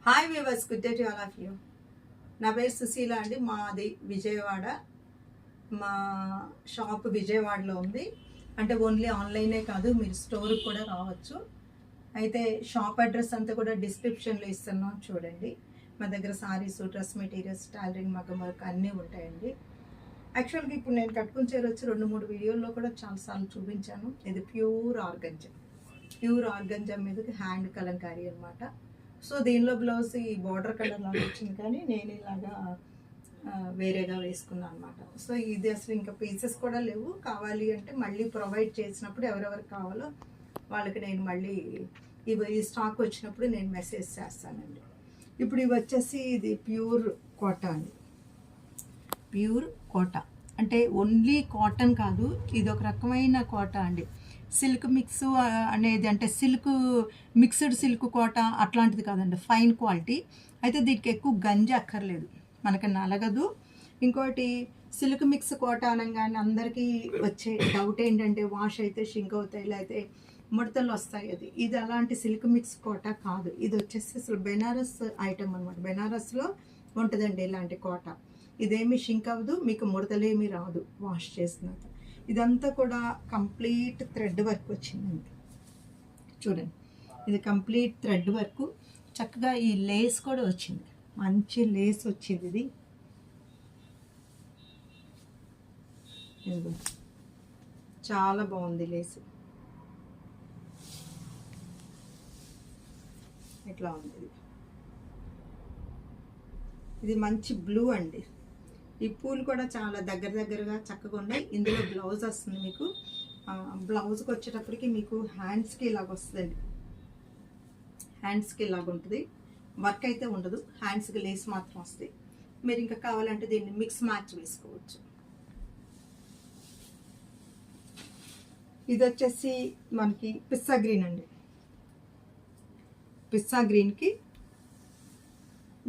Hi viewers, good day to all of you. నా పేరు సుశీల అండి. మాది విజయవాడ. మా షాప్ విజయవాడలో ఉంది. అంటే ఓన్లీ ఆన్లైనే కాదు, మీరు స్టోర్కి కూడా రావచ్చు. అయితే షాప్ అడ్రస్ అంతా కూడా డిస్క్రిప్షన్లో ఇస్తున్నాం, చూడండి. మా దగ్గర సారీస్, డ్రెస్ మెటీరియల్స్, టైలరింగ్, మగ్గం వర్క్ అన్నీ ఉంటాయండి. యాక్చువల్గా ఇప్పుడు నేను కట్టుకుని చీర వచ్చి 2-3 వీడియోల్లో కూడా చాలాసార్లు చూపించాను. ఇది ప్యూర్ ఆర్గంజా మీదకి హ్యాండ్ కలంకారీ అనమాట. సో దీనిలో బ్లౌజ్ ఈ బార్డర్ కలర్లో వచ్చింది, కానీ నేను ఇలాగా వేరేగా వేసుకున్నాను అనమాట. సో ఇది అసలు ఇంకా పీసెస్ కూడా లేవు. కావాలి అంటే మళ్ళీ ప్రొవైడ్ చేసినప్పుడు ఎవరెవరికి కావాలో వాళ్ళకి నేను మళ్ళీ ఈ స్టాక్ వచ్చినప్పుడు నేను మెసేజ్ చేస్తానండి. ఇప్పుడు ఇవి వచ్చేసి ఇది ప్యూర్ కోటా అండి. ప్యూర్ కోటా అంటే ఓన్లీ కాటన్ కాదు, ఇది ఒక రకమైన కోటా అండి. సిల్క్ మిక్స్ అనేది అంటే మిక్స్డ్ సిల్క్ కోట అట్లాంటిది కాదండి, ఫైన్ క్వాలిటీ. అయితే దీనికి ఎక్కువ గంజి అక్కర్లేదు, మనకి నలగదు. ఇంకోటి సిల్క్ మిక్స్ కోట అనగానే అందరికీ వచ్చే డౌట్ ఏంటంటే వాష్ అయితే షింక్ అవుతాయి, లేకపోతే ముడతలు వస్తాయి. ఇది అలాంటి సిల్క్ మిక్స్ కోట కాదు. ఇది వచ్చేసి అసలు బెనారస్ ఐటమ్ అనమాట. బెనారస్లో ఉంటుందండి ఇలాంటి కోట. ఇదేమి షింక్ అవ్వదు, మీకు ముడతలేమీ రాదు వాష్ చేసినాక. ఇదంతా కూడా కంప్లీట్ థ్రెడ్ వర్క్ వచ్చిందండి, చూడండి. ఇది కంప్లీట్ థ్రెడ్ వర్క్. చక్కగా ఈ లేస్ కూడా వచ్చింది, మంచి లేస్ వచ్చింది. ఇది చాలా బాగుంది లేస్, ఇట్లా ఉంది. ఇది మంచి బ్లూ అండి. ఈ పూలు కూడా చాలా దగ్గరగా చక్కగా ఉన్నాయి. ఇందులో బ్లౌజ్ వస్తుంది మీకు. బ్లౌజ్కి వచ్చేటప్పటికి మీకు హ్యాండ్స్కి ఇలాగ వస్తుందండి. హ్యాండ్స్కి ఇలాగ ఉంటుంది, వర్క్ అయితే ఉండదు. హ్యాండ్స్కి లేస్ మాత్రం వస్తాయి. మీరు ఇంకా కావాలంటే దీన్ని మిక్స్ మ్యాచ్ వేసుకోవచ్చు. ఇది వచ్చేసి మనకి పిస్తా గ్రీన్ అండి. పిస్తా గ్రీన్కి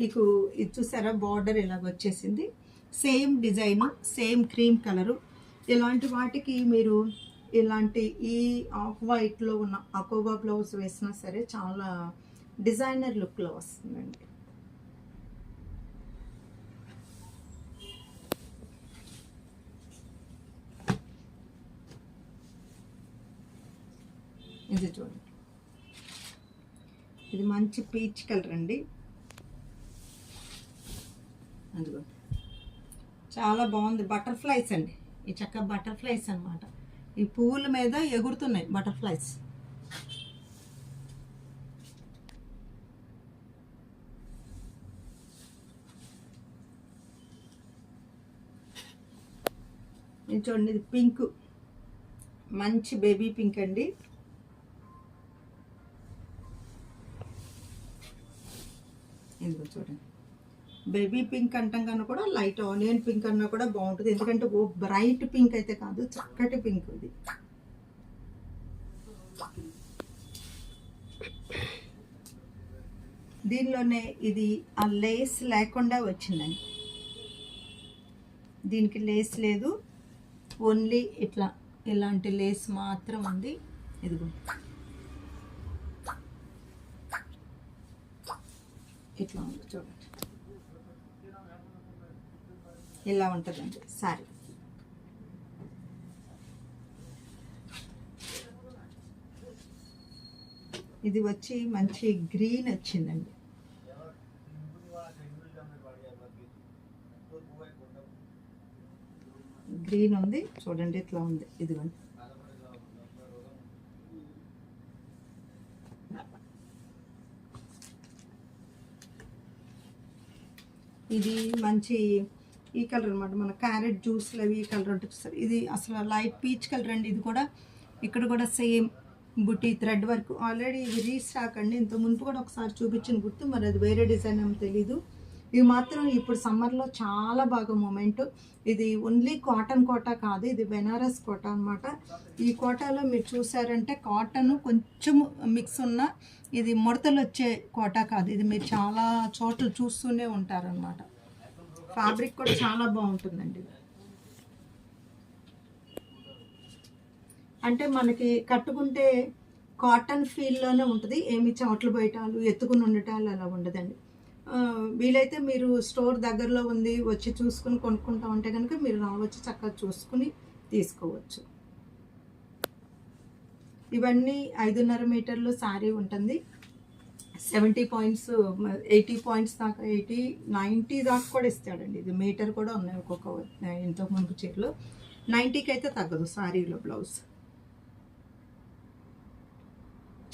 మీకు ఇది చూసారా, బార్డర్ ఇలాగ వచ్చేసింది. Same design, same cream colour. ఇలాంటి వాటికి మీరు ఇలాంటి ఈ ఆఫ్ వైట్లో ఉన్న అకోబా బ్లౌజ్ వేసినా సరే చాలా డిజైనర్ లుక్లో వస్తుందండి. ఇది చూడండి, ఇది మంచి పీచ్ కలర్ అండి. అందుకో చాలా బాగుంది. బటర్ఫ్లైస్ అండి, ఈ చక్క బటర్ఫ్లైస్ అనమాట. ఈ పువ్వుల మీద ఎగురుతున్నాయి బటర్ఫ్లైస్. ఇది చూడండి, ఇది పింక్, మంచి బేబీ పింక్ అండి. ఇదిగో చూడండి, బేబీ పింక్ అంటాం కన్నా కూడా లైట్ ఆనియన్ పింక్ అన్నా కూడా బాగుంటుంది. ఎందుకంటే ఓ బ్రైట్ పింక్ అయితే కాదు, చక్కటి పింక్ ఇది. దీనిలోనే ఇది ఆ లేస్ లేకుండా వచ్చిందండి. దీనికి లేస్ లేదు, ఓన్లీ ఇలాంటి లేస్ మాత్రం ఉంది. ఇదిగో ఇట్లా ఉంది చూడండి, ఇలా ఉంటుందండి సారీ. ఇది వచ్చి మంచి గ్రీన్ వచ్చిందండి. గ్రీన్ ఉంది చూడండి, ఇట్లా ఉంది. ఇదిగోండి, ఇది మంచి ఈ కలర్ అనమాట. మన క్యారెట్ జ్యూస్లో అవి ఈ కలర్ ఉంటుంది సార్. ఇది అసలు లైట్ పీచ్ కలర్ అండి. ఇది కూడా ఇక్కడ కూడా సేమ్ బుట్టి థ్రెడ్ వర్క్. ఆల్రెడీ ఇది రీస్టాక్ అండి, ఇంత ముందు కూడా ఒకసారి చూపించిన గుర్తు, మరి అది వేరే డిజైన్ ఏమో తెలీదు. ఇవి మాత్రం ఇప్పుడు సమ్మర్లో చాలా బాగా మూమెంట్. ఇది ఓన్లీ కాటన్ కోటా కాదు, ఇది బెనారస్ కోటా అనమాట. ఈ కోటాలో మీరు చూసారంటే కాటన్ కొంచెం మిక్స్ ఉన్న, ఇది ముడతలు వచ్చే కోటా కాదు. ఇది మీరు చాలా చోట్ల చూస్తూనే ఉంటారనమాట. ఫ్యాబ్రిక్ కూడా చాలా బాగుంటుందండి. అంటే మనకి కట్టుకుంటే కాటన్ ఫీల్లోనే ఉంటుంది. ఏమి చెమటలు పోయటాలు ఎత్తుకుని ఉండటాలు అలా ఉండదండి. వీలైతే మీరు స్టోర్ దగ్గరలో ఉంది వచ్చి చూసుకుని కొనుక్కుంటా ఉంటే కనుక మీరు రావచ్చు, చక్కగా చూసుకుని తీసుకోవచ్చు. ఇవన్నీ 5.5 మీటర్లు శారీ ఉంటుంది. 70 పాయింట్స్ 80 పాయింట్స్ దాకా 80 90 దాకా కూడా ఇస్తాడండి. ఇది మీటర్ కూడా ఉన్నాయి ఒక్కొక్క ఇంతకు ముందు చీరలో. 90కి అయితే తగ్గదు శారీలో బ్లౌజ్.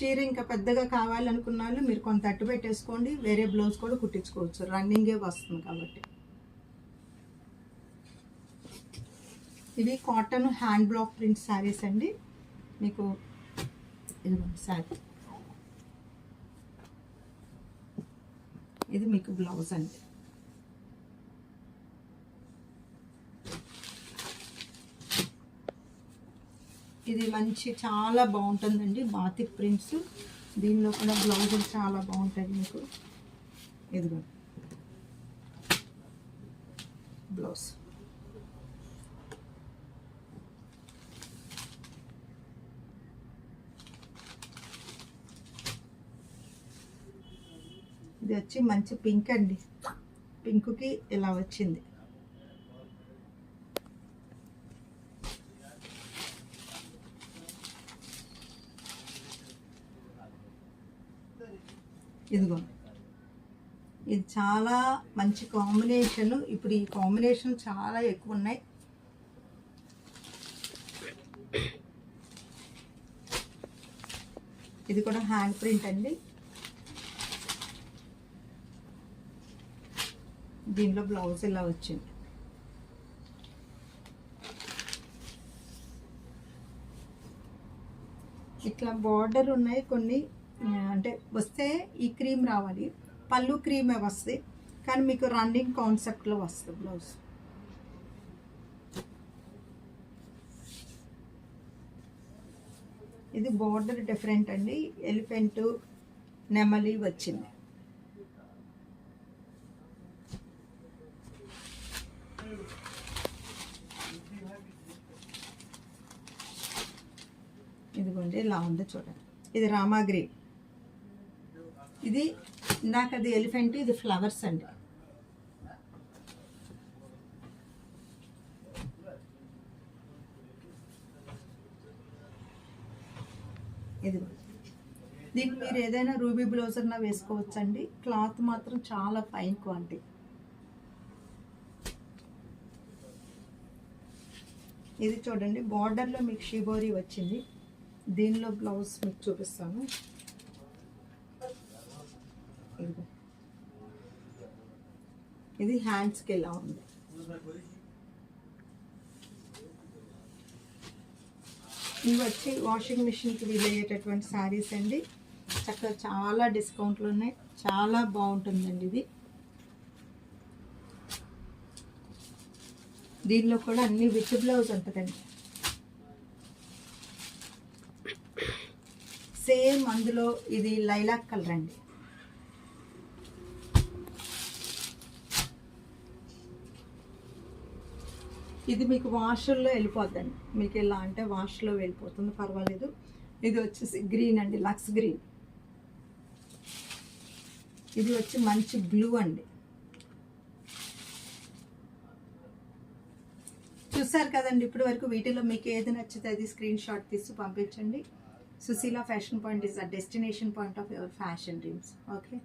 చీర ఇంకా పెద్దగా కావాలనుకున్న వాళ్ళు మీరు కొంత అట్టు పెట్టేసుకోండి, వేరే బ్లౌజ్ కూడా కుట్టించుకోవచ్చు, రన్నింగే వస్తుంది కాబట్టి. ఇవి cotton hand black print saris అండి. మీకు ఇదిగోండి శారీ, ఇది మీకు బ్లౌజ్ అండి. ఇది మంచి చాలా బాగుంటుందండి, బాతిక్ ప్రింట్స్. దీనిలో కూడా బ్లౌజులు చాలా బాగుంటుంది మీకు. ఇదిగో బ్లౌజ్. ఇది వచ్చి మంచి పింక్ అండి, పింక్కి ఇలా వచ్చింది. ఇదిగో ఇది చాలా మంచి కాంబినేషన్. ఇప్పుడు ఈ కాంబినేషన్ చాలా ఎక్కువ ఉన్నాయి. ఇది కూడా హ్యాండ్ ప్రింట్ అండి. దీనిలో బ్లౌజ్ ఇలా వచ్చింది. ఇట్లా బార్డర్ ఉన్నాయి కొన్ని, అంటే వస్తే ఈ క్రీమ్ రావాలి, పళ్ళు క్రీమే వస్తుంది, కానీ మీకు రన్నింగ్ కాన్సెప్ట్లో వస్తుంది బ్లౌజ్. ఇది బార్డర్ డిఫరెంట్ అండి, ఎలిఫెంట్ నెమలి వచ్చింది. ఇదిగోండి ఇలా ఉంది చూడండి. ఇది రామా గ్రీన్, ఇది ఇందాక అది ఎలిఫెంట్, ఇది ఫ్లవర్స్ అండి. ఇది దీన్ని మీరు ఏదైనా రూబీ బ్లౌజర్నా వేసుకోవచ్చండి. క్లాత్ మాత్రం చాలా ఫైన్ క్వాలిటీ. ఇది చూడండి బార్డర్లో మీకు షిబోరి వచ్చింది. దీనిలో బ్లౌజ్ మీకు చూపిస్తాను. ఇది హ్యాండ్స్కి ఎలా ఉంది. ఇవి వచ్చి వాషింగ్ మిషన్కి వీలయ్యేటటువంటి శారీస్ అండి. చక్కగా చాలా డిస్కౌంట్లు ఉన్నాయి, చాలా బాగుంటుందండి ఇది. దీనిలో కూడా అన్ని విత్ బ్లౌజ్ ఉంటుందండి. సేమ్ అందులో ఇది లైలాక్ కలర్ అండి. ఇది మీకు వాష్లో వెళ్ళిపోద్దండి, మీకు ఎలా అంటే వాష్లో వెళ్ళిపోతుంది, పర్వాలేదు. ఇది వచ్చేసి గ్రీన్ అండి, లక్స్ గ్రీన్. ఇది వచ్చి మంచి బ్లూ అండి. చూసారు కదండి ఇప్పటి వరకు. వీటిలో మీకు ఏది నచ్చితే అది స్క్రీన్ షాట్ తీసి పంపించండి. Sushila fashion point is the destination point of your fashion dreams. Okay.